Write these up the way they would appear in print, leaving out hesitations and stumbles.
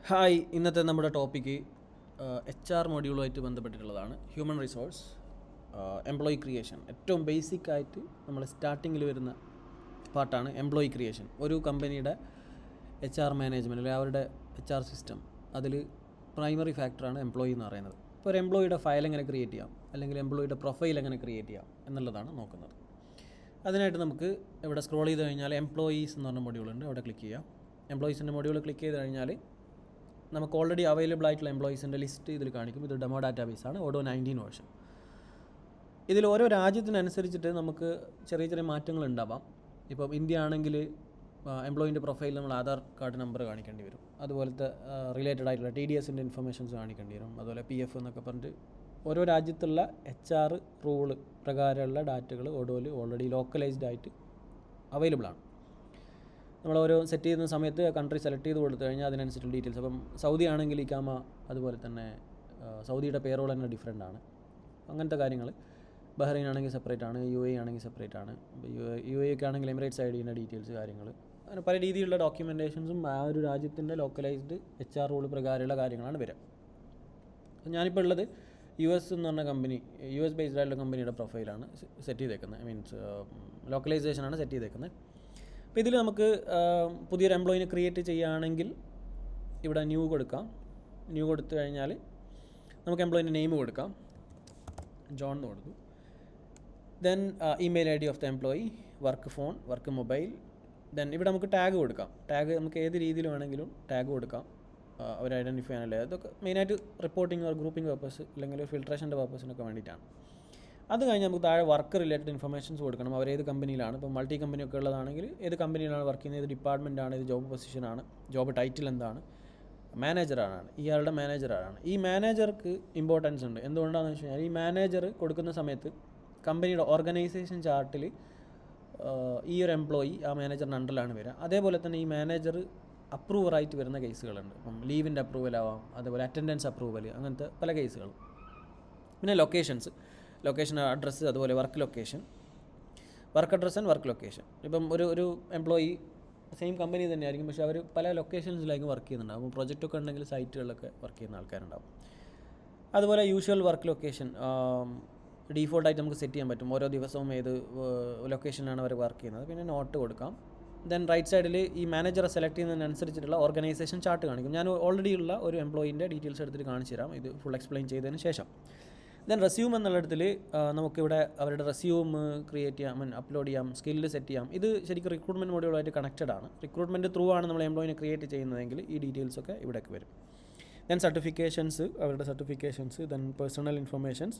Hi, ഇന്നത്തെ നമ്മുടെ topic HR മൊഡ്യൂളുമായിട്ട് ബന്ധപ്പെട്ടിട്ടുള്ളതാണ്. Human resource employee creation. ഏറ്റവും ബേസിക്കായിട്ട് നമ്മൾ സ്റ്റാർട്ടിങ്ങിൽ വരുന്ന പാർട്ടാണ് എംപ്ലോയി ക്രിയേഷൻ. ഒരു കമ്പനിയുടെ HR മാനേജ്മെൻറ്റ് അല്ലെങ്കിൽ അവരുടെ HR സിസ്റ്റം, അതിൽ പ്രൈമറി ഫാക്ടറാണ് എംപ്ലോയി എന്ന് പറയുന്നത്. ഇപ്പോൾ ഒരു എംപ്ലോയിയുടെ ഫയൽ എങ്ങനെ ക്രിയേറ്റ് ചെയ്യാം, അല്ലെങ്കിൽ എംപ്ലോയിയുടെ പ്രൊഫൈൽ എങ്ങനെ ക്രിയേറ്റ് ചെയ്യാം എന്നുള്ളതാണ് നോക്കുന്നത്. അതിനായിട്ട് നമുക്ക് ഇവിടെ സ്ക്രോൾ ചെയ്ത് കഴിഞ്ഞാൽ എംപ്ലോയീസ് എന്ന് പറഞ്ഞ മൊഡ്യൂളുണ്ട്, അവിടെ ക്ലിക്ക് ചെയ്യാം. എംപ്ലോയീസിൻ്റെ മൊഡ്യൂൾ ക്ലിക്ക് ചെയ്ത് കഴിഞ്ഞാൽ നമുക്ക് ഓൾറെഡി അവൈലബിൾ ആയിട്ടുള്ള എംപ്ലോയീസിൻ്റെ ലിസ്റ്റ് ഇതിൽ കാണിക്കും. ഇത് ഡെമോ ഡാറ്റാബേസാണ്, ഓഡോ 19 വേർഷൻ. ഇതിൽ ഓരോ രാജ്യത്തിനനുസരിച്ചിട്ട് നമുക്ക് ചെറിയ ചെറിയ മാറ്റങ്ങൾ ഉണ്ടാവാം. ഇപ്പം ഇന്ത്യ ആണെങ്കിൽ എംപ്ലോയിൻ്റെ പ്രൊഫൈൽ നമ്മൾ ആധാർ കാർഡ് നമ്പർ കാണിക്കേണ്ടി വരും. അതുപോലത്തെ റിലേറ്റഡ് ആയിട്ടുള്ള TDSൻ്റെ ഇൻഫർമേഷൻസ് കാണിക്കേണ്ടി വരും. അതുപോലെ PF എന്നൊക്കെ പറഞ്ഞിട്ട് ഓരോ രാജ്യത്തുള്ള HR റൂള് പ്രകാരമുള്ള ഡാറ്റകൾ ഓഡോയിൽ ഓൾറെഡി ലോക്കലൈസ്ഡ് ആയിട്ട് അവൈലബിൾ ആണ്. നമ്മൾ ഓരോ സെറ്റ് ചെയ്യുന്ന സമയത്ത് കൺട്രി സെലക്ട് ചെയ്ത് കൊടുത്തു കഴിഞ്ഞാൽ അതിനനുസരിച്ചുള്ള ഡീറ്റെയിൽസ്. അപ്പം സൗദി ആണെങ്കിൽ ഇക്കാമ, അതുപോലെ തന്നെ സൗദിയുടെ പേറോൾ തന്നെ ഡിഫറെൻ്റ് ആണ്. അങ്ങനത്തെ കാര്യങ്ങൾ. ബഹ്റൈൻ ആണെങ്കിൽ സെപ്പറേറ്റ് ആണ്, UAE ആണെങ്കിൽ സെപ്പറേറ്റ് ആണ്. UAE ഒക്കെ ആണെങ്കിൽ എമിറേറ്റ്സ് IDൻ്റെ ഡീറ്റെയിൽസ് കാര്യങ്ങൾ, അങ്ങനെ പല രീതിയിലുള്ള ഡോക്യുമെൻറ്റേഷൻസും ആ ഒരു രാജ്യത്തിൻ്റെ ലോക്കലൈസ്ഡ് HR റൂൾ പ്രകാരമുള്ള കാര്യങ്ങളാണ് വരിക. ഞാനിപ്പോൾ ഉള്ളത് US എന്ന് പറഞ്ഞ കമ്പനി, US ബേസ്ഡ് ആയിട്ടുള്ള കമ്പനിയുടെ പ്രൊഫൈലാണ് സെറ്റ് ചെയ്തേക്കുന്നത്. മീൻസ് ലോക്കലൈസേഷനാണ് സെറ്റ് ചെയ്തേക്കുന്നത്. അപ്പോൾ ഇതിൽ നമുക്ക് പുതിയൊരു എംപ്ലോയിനെ ക്രിയേറ്റ് ചെയ്യുകയാണെങ്കിൽ ഇവിടെ ന്യൂ കൊടുക്കാം. ന്യൂ കൊടുത്തു കഴിഞ്ഞാൽ നമുക്ക് എംപ്ലോയിൻ്റെ നെയിം കൊടുക്കാം, ജോൺ എന്ന് കൊടുത്തു. Then email ID of the employee, work phone, work mobile. Then ഇവിടെ നമുക്ക് ടാഗ് കൊടുക്കാം. ടാഗ് നമുക്ക് ഏത് രീതിയിൽ വേണമെങ്കിലും ടാഗ് കൊടുക്കാം, അവർ ഐഡൻറ്റിഫൈ ചെയ്യാനല്ലേ. അതൊക്കെ മെയിനായിട്ട് റിപ്പോർട്ടിംഗ് ഓർ ഗ്രൂപ്പിംഗ് പർപ്പസ് അല്ലെങ്കിൽ ഫിൽട്രേഷൻ്റെ പർപ്പസിനൊക്കെ വേണ്ടിയിട്ടാണ്. അത് കഴിഞ്ഞ് നമുക്ക് താഴെ വർക്ക് റിലേറ്റഡ് ഇൻഫർമേഷൻസ് കൊടുക്കണം. അവർ ഏത് കമ്പനിയിലാണ്, ഇപ്പോൾ മൾട്ടി കമ്പനിയൊക്കെ ഉള്ളതാണെങ്കിൽ ഏത് കമ്പനിയിലാണ് വർക്ക് ചെയ്യുന്നത്, ഏത് ഡിപ്പാർട്ട്മെൻറ്റാണ്, ഏത് ജോബ് പൊസിഷനാണ്, ജോബ് ടൈറ്റിൽ എന്താണ്, മാനേജറാണ്, ഇയാളുടെ മാനേജറാണ്. ഈ മാനേജർക്ക് ഇമ്പോർട്ടൻസ് ഉണ്ട്. എന്തുകൊണ്ടാണെന്ന് വെച്ച് കഴിഞ്ഞാൽ ഈ മാനേജർ കൊടുക്കുന്ന സമയത്ത് കമ്പനിയുടെ ഓർഗനൈസേഷൻ ചാർട്ടിൽ ഈ ഒരു എംപ്ലോയി ആ മാനേജറിൻ്റെ അണ്ടറിലാണ് വരിക. അതേപോലെ തന്നെ ഈ മാനേജർ അപ്രൂവറായിട്ട് വരുന്ന കേസുകളുണ്ട്. ഇപ്പം ലീവിൻ്റെ അപ്രൂവൽ ആവാം, അതുപോലെ അറ്റൻഡൻസ് അപ്രൂവൽ, അങ്ങനത്തെ പല കേസുകളും. പിന്നെ ലൊക്കേഷൻ അഡ്രസ്സ്, അതുപോലെ work location, work address and work location. ഇപ്പം ഒരു എംപ്ലോയി സെയിം കമ്പനി തന്നെയായിരിക്കും, പക്ഷേ അവർ പല ലൊക്കേഷൻസിലായിരിക്കും വർക്ക് ചെയ്യുന്നുണ്ടാവും. അപ്പോൾ പ്രൊജക്റ്റൊക്കെ ഉണ്ടെങ്കിൽ സൈറ്റുകളിലൊക്കെ വർക്ക് ചെയ്യുന്ന ആൾക്കാരുണ്ടാവും. അതുപോലെ യൂഷ്വൽ വർക്ക് ലൊക്കേഷൻ ഡീഫോൾട്ടായിട്ട് നമുക്ക് സെറ്റ് ചെയ്യാൻ പറ്റും. ഓരോ ദിവസവും ഏത് ലൊക്കേഷനിലാണ് അവർ വർക്ക് ചെയ്യുന്നത്. പിന്നെ നോട്ട് കൊടുക്കാം. ദെൻ റൈറ്റ് സൈഡിൽ ഈ മാനേജറെ സെലക്ട് ചെയ്യുന്നതിനനുസരിച്ചിട്ടുള്ള ഓർഗനൈസേഷൻ ചാർട്ട് കാണിക്കും. ഞാൻ ഓൾറെഡി ഉള്ള ഒരു എംപ്ലോയിൻ്റെ ഡീറ്റെയിൽസ് എടുത്തിട്ട് കാണിച്ചു തരാം, ഇത് ഫുൾ എക്സ്പ്ലെയിൻ ചെയ്തതിന് ശേഷം. ദെൻ റെസ്യൂം എന്നുള്ളിടത്തിൽ നമുക്കിവിടെ അവരുടെ റെസ്യൂം ക്രിയേറ്റ് ചെയ്യാം, അപ്ലോഡ് ചെയ്യാം, സ്കില്ല് സെറ്റ് ചെയ്യാം. ഇത് ശരിക്കും റിക്രൂട്ട്മെൻറ്റ് മൊഡ്യൂളായിട്ട് കണക്റ്റഡ് ആണ്. റിക്രൂട്ട്മെൻറ്റ് ത്രൂ ആണ് നമ്മൾ എംപ്ലോയിനെ ക്രിയേറ്റ് ചെയ്യുന്നതെങ്കിൽ ഈ ഡീറ്റെയിൽസൊക്കെ ഇവിടേക്ക് വരും. ദെൻ സർട്ടിഫിക്കേഷൻസ്, അവരുടെ സർട്ടിഫിക്കേഷൻസ്. ദെൻ പേഴ്സണൽ ഇൻഫർമേഷൻസ്,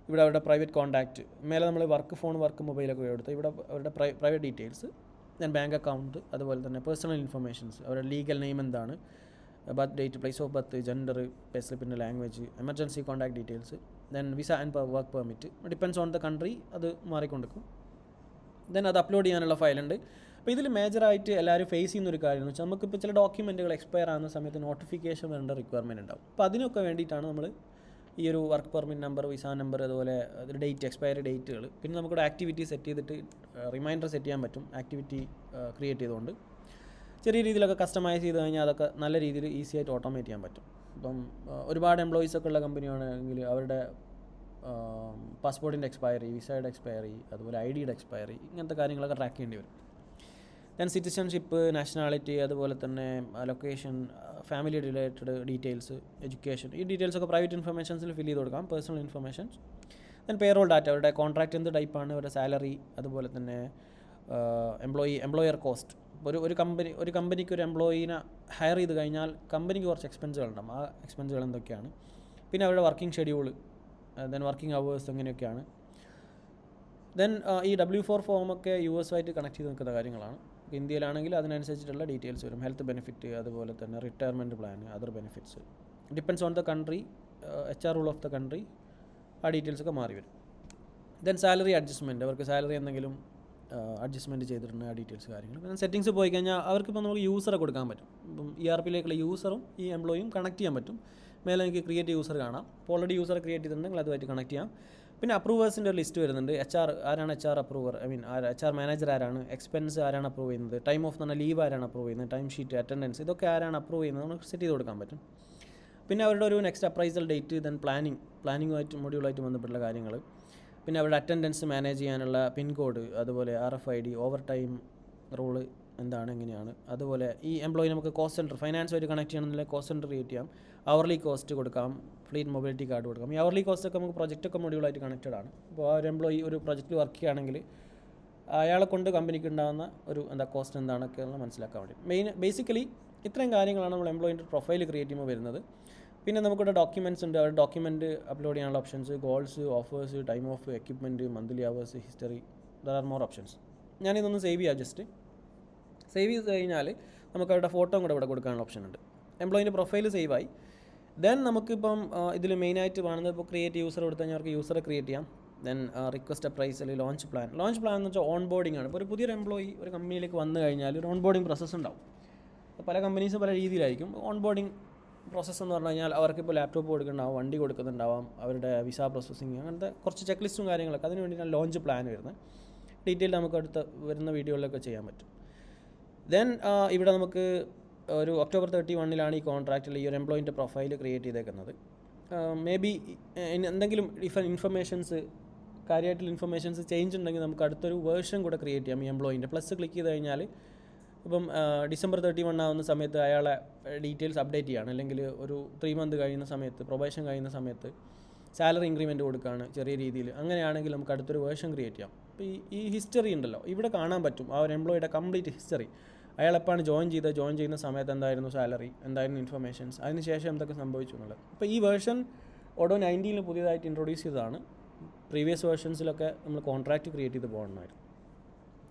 ഇവിടെ അവരുടെ പ്രൈവറ്റ് കോൺടാക്റ്റ്. മേലെ നമ്മൾ വർക്ക് ഫോൺ, വർക്ക് മൊബൈലൊക്കെ എടുത്ത് ഇവിടെ അവരുടെ private details. Then bank account, അതുപോലെ തന്നെ പേഴ്സണൽ ഇൻഫർമേഷൻസ്, അവരുടെ ലീഗൽ നെയിം എന്താണ്, birth date, place of birth, gender, പേസ്ലിപ്പിൻ്റെ language, emergency contact details. Then visa and work permit, depends on the country, അത് മാറിക്കൊണ്ടിരിക്കും. ദെൻ അത് അപ്ലോഡ് ചെയ്യാനുള്ള ഫയലുണ്ട്. അപ്പോൾ ഇതിൽ മേജറായിട്ട് എല്ലാവരും ഫേസ് ചെയ്യുന്നൊരു കാര്യം എന്ന് വെച്ചാൽ നമുക്കിപ്പോൾ ചില ഡോക്യുമെൻറ്റുകൾ എക്സ്പയർ ആകുന്ന സമയത്ത് നോട്ടിഫിക്കേഷൻ വരേണ്ട റിക്വയർമെൻറ്റ് ഉണ്ടാവും. അപ്പോൾ അതിനൊക്കെ വേണ്ടിയിട്ടാണ് നമ്മൾ ഈ ഒരു work permit number, visa number, അതുപോലെ ഡേറ്റ്, എക്സ്പയറി ഡേറ്റുകൾ. പിന്നെ നമുക്കിവിടെ ആക്ടിവിറ്റി സെറ്റ് ചെയ്തിട്ട് റിമൈൻഡർ സെറ്റ് ചെയ്യാൻ പറ്റും, ആക്ടിവിറ്റി ക്രിയേറ്റ് ചെയ്തുകൊണ്ട്. ചെറിയ രീതിയിലൊക്കെ കസ്റ്റമൈസ് ചെയ്ത് കഴിഞ്ഞാൽ അതൊക്കെ നല്ല രീതിയിൽ ഈസി ആയിട്ട് ഓട്ടോമേറ്റ് ചെയ്യാൻ പറ്റും. ഇപ്പം ഒരുപാട് എംപ്ലോയീസൊക്കെ ഉള്ള കമ്പനിയാണെങ്കിൽ അവരുടെ പാസ്പോർട്ടിൻ്റെ എക്സ്പയറി, വിസയുടെ എക്സ്പയറി, അതുപോലെ IDയുടെ എക്സ്പയറി, ഇങ്ങനത്തെ കാര്യങ്ങളൊക്കെ ട്രാക്ക് ചെയ്യേണ്ടി വരും. ദെൻ സിറ്റിസൺഷിപ്പ്, നാഷണാലിറ്റി, അതുപോലെ തന്നെ location, family related details, education, ഈ ഡീറ്റെയിൽസൊക്കെ പ്രൈവറ്റ് ഇൻഫർമേഷൻസിൽ ഫിൽ ചെയ്ത് കൊടുക്കാം. Personal informations. Then payroll data, അവരുടെ കോൺട്രാക്റ്റ് എന്ത് ടൈപ്പാണ്, അവരുടെ സാലറി, അതുപോലെ തന്നെ എംപ്ലോയർ കോസ്റ്റ്. ഒരു കമ്പനിക്ക് ഒരു എംപ്ലോയീനെ ഹയർ ചെയ്ത് കഴിഞ്ഞാൽ കമ്പനിക്ക് കുറച്ച് എക്സ്പെൻസുകൾ ഉണ്ടാകും. ആ എക്സ്പെൻസുകൾ എന്തൊക്കെയാണ്, പിന്നെ അവരുടെ working schedule, then working hours എങ്ങനെയൊക്കെയാണ്. ദെൻ ഈ W4 ഫോമൊക്കെ US ആയിട്ട് കണക്ട് ചെയ്ത് നിൽക്കുന്ന കാര്യങ്ങളാണ്. ഇന്ത്യയിലാണെങ്കിൽ അതിനനുസരിച്ചിട്ടുള്ള ഡീറ്റെയിൽസ് വരും. ഹെൽത്ത് ബെനിഫിറ്റ്, അതുപോലെ തന്നെ retirement plan, other benefits, depends on the country, HR rule of the country, ആ ഡീറ്റെയിൽസൊക്കെ മാറി വരും. ദെൻ സാലറി അഡ്ജസ്റ്റ്മെൻറ്റ്, അവർക്ക് സാലറി എന്തെങ്കിലും അഡ്ജസ്റ്റ്മെൻറ്റ് ചെയ്തിട്ടുണ്ട്, ആ ഡീറ്റെയിൽസ് കാര്യങ്ങൾ. പിന്നെ സെറ്റിങ്സ് പോയി കഴിഞ്ഞാൽ അവർക്കിപ്പോൾ നമുക്ക് യൂസറെ കൊടുക്കാൻ പറ്റും. ഇപ്പം ERPയിലേക്കുള്ള യൂസറും ഈ എംപ്ലോയിയും കണക്ട് ചെയ്യാൻ പറ്റും. മേലെ എനിക്ക് ക്രിയേറ്റ് യൂസർ കാണാം. ഇപ്പോൾ ഓൾറെഡി യൂസർ ക്രിയേറ്റ് ചെയ്തിട്ടുണ്ടെങ്കിൽ അതുമായിട്ട് കണക്ട് ചെയ്യാം. പിന്നെ അപ്രൂവേഴ്സിൻ്റെ ഒരു ലിസ്റ്റ് വരുന്നുണ്ട്. ആരാണ് HR അപ്രൂവർ, HR മാനേജർ ആരാണ്, എക്സ്പെൻസ് ആരാണ് അപ്രൂവ് ചെയ്യുന്നത്, ടൈം ഓഫ് എന്ന് പറഞ്ഞാൽ ലീവ് ആരാണ് അപ്രൂവ് ചെയ്യുന്നത്, ടൈം ഷീറ്റ്, അറ്റൻഡൻസ്, ഇതൊക്കെ ആരാണ് അപ്രൂവ് ചെയ്യുന്നത് നമുക്ക് സെറ്റ് ചെയ്ത് കൊടുക്കാൻ പറ്റും. പിന്നെ അവരുടെ ഒരു നെക്സ്റ്റ് അപ്രൈസൽ ഡേറ്റ്, ദെൻ പ്ലാനിങ്ങുമായിട്ട് മൊഡ്യൂളായിട്ട് ബന്ധപ്പെട്ടുള്ള കാര്യങ്ങൾ, പിന്നെ അവരുടെ അറ്റൻഡൻസ് മാനേജ് ചെയ്യാനുള്ള പിൻ കോഡ്, അതുപോലെ RFID, ഓവർ ടൈം റൂള് എന്താണ്, എങ്ങനെയാണ്, അതുപോലെ ഈ എംപ്ലോയി നമുക്ക് കോസ്റ്റ് സെൻറ്റർ ഫൈനാൻസുമായിട്ട് കണക്ട് ചെയ്യണമെന്നില്ല, കോസ്റ്റ് സെൻറ്റർ ക്രിയേറ്റ് ചെയ്യാം, അവർലി കോസ്റ്റ് കൊടുക്കാം, ഫ്ലീറ്റ് മൊബിലിറ്റി കാർഡ് കൊടുക്കാം. ഈ അവർലി കോസ്റ്റൊക്കെ നമുക്ക് പ്രൊജക്റ്റൊക്കെ മൊഡ്യൂളായിട്ട് കണക്റ്റഡ് ആണ്. അപ്പോൾ ആ ഒരു എംപ്ലോയി ഒരു പ്രൊജക്റ്റ് വർക്ക് ചെയ്യുകയാണെങ്കിൽ അയാളെ കൊണ്ട് കമ്പനിക്ക് ഉണ്ടാകുന്ന ഒരു കോസ്റ്റ് എന്താണൊക്കെ മനസ്സിലാക്കാൻ വേണ്ടി ബേസിക്കലി ഇത്രയും കാര്യങ്ങളാണ് നമ്മൾ എംപ്ലോയിൻ്റെ പ്രൊഫൈൽ ക്രിയേറ്റ് ചെയ്യുമ്പോൾ വരുന്നത്. പിന്നെ നമുക്കിവിടെ ഡോക്യുമെൻറ്റ്സ് ഉണ്ട്. അവരുടെ ഡോക്യുമെൻറ്റ് അപ്ലോഡ് ചെയ്യാനുള്ള options, goals, offers, time of, equipment, monthly hours, history, there are more options. ഞാനിതൊന്ന് സേവ് ചെയ്യാം. ജസ്റ്റ് സേവ് ചെയ്ത് കഴിഞ്ഞാൽ നമുക്ക് അവരുടെ ഫോട്ടോ കൂടെ ഇവിടെ കൊടുക്കാനുള്ള ഓപ്ഷൻ ഉണ്ട്. എംപ്ലോയിൻ്റെ പ്രൊഫൈൽ സേവ് ആയി. ദെൻ നമുക്കിപ്പം ഇതിൽ മെയിനായിട്ട് വേണമെന്നത് ഇപ്പോൾ ക്രിയേറ്റ് യൂസർ കൊടുത്തു കഴിഞ്ഞാൽ അവർക്ക് യൂസറെ ക്രിയേറ്റ് ചെയ്യാം. Then request appraisal, launch plan എന്ന് വെച്ചാൽ ഓൺ ബോർഡിംഗ് ആണ്. ഇപ്പോൾ ഒരു പുതിയൊരു എംപ്ലോയി ഒരു കമ്പനിയിലേക്ക് വന്നു കഴിഞ്ഞാൽ ഒരു ഓൺ ബോർഡിംഗ് പ്രോസസ്സ് ഉണ്ടാവും. പല കമ്പനീസും പല രീതിയിലായിരിക്കും. ഓൺ ബോർഡിംഗ് പ്രോസസ്സ് എന്ന് പറഞ്ഞു കഴിഞ്ഞാൽ അവർക്കിപ്പോൾ ലാപ്ടോപ്പ് കൊടുക്കുന്നുണ്ടാവും, വണ്ടി കൊടുക്കുന്നുണ്ടാവാം, അവരുടെ വിസ പ്രോസസ്സിങ്, അങ്ങനത്തെ കുറച്ച് ചെക്ക് ലിസ്റ്റും കാര്യങ്ങളൊക്കെ. അതിന് വേണ്ടിയിട്ടാണ് ലോഞ്ച് പ്ലാൻ വരുന്നത്. ഡീറ്റെയിൽ നമുക്ക് അടുത്ത വരുന്ന വീഡിയോയിലൊക്കെ ചെയ്യാൻ പറ്റും. ദെൻ ഇവിടെ നമുക്ക് ഒരു October 31 ഈ കോൺട്രാക്റ്റിൽ ഈ ഒരു എംപ്ലോയിൻ്റെ പ്രൊഫൈൽ ക്രിയേറ്റ് ചെയ്തേക്കുന്നത്. മേ ബി എന്തെങ്കിലും ഇൻഫർമേഷൻസ്, കാര്യമായിട്ടുള്ള ഇൻഫർമേഷൻസ് ചേഞ്ച് ഉണ്ടെങ്കിൽ നമുക്ക് അടുത്തൊരു വേർഷൻ കൂടെ ക്രിയേറ്റ് ചെയ്യാം. ഈ എംപ്ലോയിൻ്റെ പ്ലസ് ക്ലിക്ക് ചെയ്ത് കഴിഞ്ഞാൽ ഇപ്പം December 31 ആവുന്ന സമയത്ത് അയാളെ ഡീറ്റെയിൽസ് അപ്ഡേറ്റ് ചെയ്യുകയാണ്, അല്ലെങ്കിൽ ഒരു 3 month കഴിയുന്ന സമയത്ത്, പ്രൊബേഷൻ കഴിയുന്ന സമയത്ത് സാലറി ഇൻക്രിമെൻറ്റ് കൊടുക്കുകയാണ് ചെറിയ രീതിയിൽ, അങ്ങനെയാണെങ്കിൽ നമുക്ക് അടുത്തൊരു വേർഷൻ ക്രിയേറ്റ് ചെയ്യാം. അപ്പോൾ ഈ ഹിസ്റ്ററി ഉണ്ടല്ലോ, ഇവിടെ കാണാൻ പറ്റും ആ ഒരു എംപ്ലോയിയുടെ കംപ്ലീറ്റ് ഹിസ്റ്ററി. അയാൾ എപ്പോഴാണ് ജോയിൻ ചെയ്യുന്ന സമയത്ത് എന്തായിരുന്നു സാലറി, എന്തായിരുന്നു ഇൻഫർമേഷൻസ്, അതിനുശേഷം എന്തൊക്കെ സംഭവിച്ചു എന്നുള്ളത്. ഇപ്പോൾ ഈ വേർഷൻ ഓഡോ 19 പുതിയതായിട്ട് ഇൻട്രൊഡ്യൂസ് ചെയ്തതാണ്. പ്രീവിയസ് വേർഷൻസിലൊക്കെ നമ്മൾ കോൺട്രാക്റ്റ് ക്രിയേറ്റ് ചെയ്ത് പോകണമായിരുന്നു.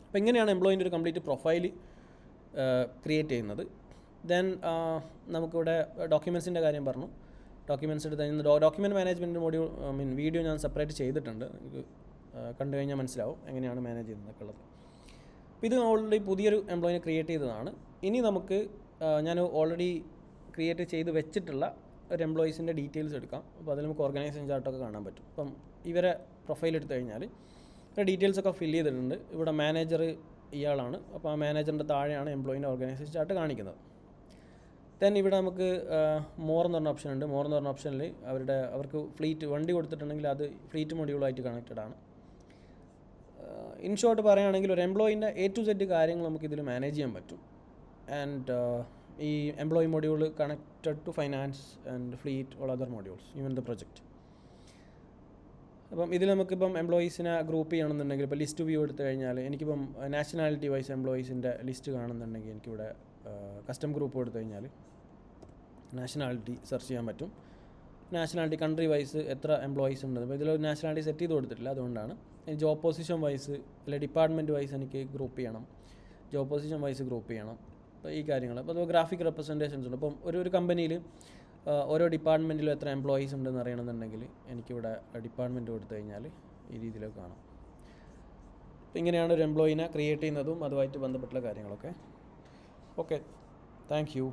അപ്പോൾ ഇങ്ങനെയാണ് എംപ്ലോയിൻ്റെ ഒരു കംപ്ലീറ്റ് പ്രൊഫൈൽ ക്രിയേറ്റ് ചെയ്യുന്നത്. ദെൻ നമുക്കിവിടെ ഡോക്യുമെൻസിൻ്റെ കാര്യം പറഞ്ഞു. ഡോക്യുമെൻറ്റ്സ് എടുത്ത് കഴിഞ്ഞാൽ ഡോക്യുമെൻറ്റ് മാനേജ്മെൻറ്റ് മൊഡ്യൂൾ വീഡിയോ ഞാൻ സെപ്പറേറ്റ് ചെയ്തിട്ടുണ്ട്. നിങ്ങൾക്ക് കണ്ടു കഴിഞ്ഞാൽ മനസ്സിലാവും എങ്ങനെയാണ് മാനേജ് ചെയ്യുന്നതൊക്കെ ഉള്ളത്. അപ്പോൾ ഇത് ഓൾറെഡി പുതിയൊരു എംപ്ലോയിനെ ക്രിയേറ്റ് ചെയ്തതാണ്. ഇനി നമുക്ക് ഞാൻ ഓൾറെഡി ക്രിയേറ്റ് ചെയ്ത് വെച്ചിട്ടുള്ള ഒരു എംപ്ലോയീസിൻ്റെ ഡീറ്റെയിൽസ് എടുക്കാം. അപ്പോൾ അതിൽ നമുക്ക് ഓർഗനൈസേഷൻ ചാർട്ടൊക്കെ കാണാൻ പറ്റും. അപ്പം ഇവരെ പ്രൊഫൈൽ എടുത്തു കഴിഞ്ഞാൽ ഇവരുടെ ഡീറ്റെയിൽസൊക്കെ ഫില്ല് ചെയ്തിട്ടുണ്ട്. ഇവിടെ മാനേജർ ഇയാളാണ്. അപ്പോൾ ആ മാനേജറിൻ്റെ താഴെയാണ് എംപ്ലോയിൻ്റെ ഓർഗനൈസേഷൻ ചാർട്ട് കാണിക്കുന്നത്. ദെൻ ഇവിടെ നമുക്ക് മോർ എന്ന് പറഞ്ഞ ഓപ്ഷൻ ഉണ്ട്. മോർ എന്ന് പറഞ്ഞ ഓപ്ഷനിൽ അവർക്ക് ഫ്ലീറ്റ് വണ്ടി കൊടുത്തിട്ടുണ്ടെങ്കിൽ അത് ഫ്ലീറ്റ് മൊഡ്യൂളായിട്ട് കണക്റ്റഡ് ആണ്. ഇൻ ഷോർട്ട് പറയുകയാണെങ്കിൽ ഒരു എംപ്ലോയിൻ്റെ A to Z കാര്യങ്ങൾ നമുക്കിതിൽ മാനേജ് ചെയ്യാൻ പറ്റും. ആൻഡ് ഈ employee module connected to finance and fleet all other modules even the project. അപ്പം ഇതിൽ നമുക്കിപ്പം എംപ്ലോയീസിനെ ഗ്രൂപ്പ് ചെയ്യണമെന്നുണ്ടെങ്കിൽ ഇപ്പോൾ ലിസ്റ്റ് വ്യൂ എടുത്തു കഴിഞ്ഞാൽ എനിക്കിപ്പം നാഷണാലിറ്റി വൈസ് എംപ്ലോയീസിൻ്റെ ലിസ്റ്റ് കാണുന്നുണ്ടെങ്കിൽ എനിക്കിവിടെ കസ്റ്റം ഗ്രൂപ്പ് കൊടുത്തു കഴിഞ്ഞാൽ നാഷണാലിറ്റി സെർച്ച് ചെയ്യാൻ പറ്റും. നാഷണാലിറ്റി കൺട്രി വൈസ് എത്ര എംപ്ലോയീസ് ഉണ്ടെന്ന്. അപ്പോൾ ഇതിലൊരു നാഷണാലിറ്റി സെറ്റ് ചെയ്ത് കൊടുത്തിട്ടില്ല, അതുകൊണ്ടാണ്. ജോബ് പൊസിഷൻ വൈസ് അല്ലെ ഡിപ്പാർട്ട്മെൻറ്റ് വൈസ് എനിക്ക് ഗ്രൂപ്പ് ചെയ്യണം, ജോബ് പൊസിഷൻ വൈസ് ഗ്രൂപ്പ് ചെയ്യണം. അപ്പോൾ ഈ കാര്യങ്ങൾ. അപ്പോൾ അത് ഗ്രാഫിക് റെപ്രസെൻറ്റേഷൻസ് ഉണ്ട്. അപ്പം ഒരു കമ്പനിയിൽ ഓരോ ഡിപ്പാർട്ട്മെൻറ്റിലും എത്ര എംപ്ലോയീസ് ഉണ്ടെന്ന് അറിയണമെന്നുണ്ടെങ്കിൽ എനിക്കിവിടെ ഡിപ്പാർട്ട്മെൻറ്റ് കൊടുത്തു കഴിഞ്ഞാൽ ഈ രീതിയിലൊക്കെ കാണാം. അപ്പോൾ ഇങ്ങനെയാണ് ഒരു എംപ്ലോയിനെ ക്രിയേറ്റ് ചെയ്യുന്നതും അതുമായിട്ട് ബന്ധപ്പെട്ടുള്ള കാര്യങ്ങളൊക്കെ. Okay, thank you.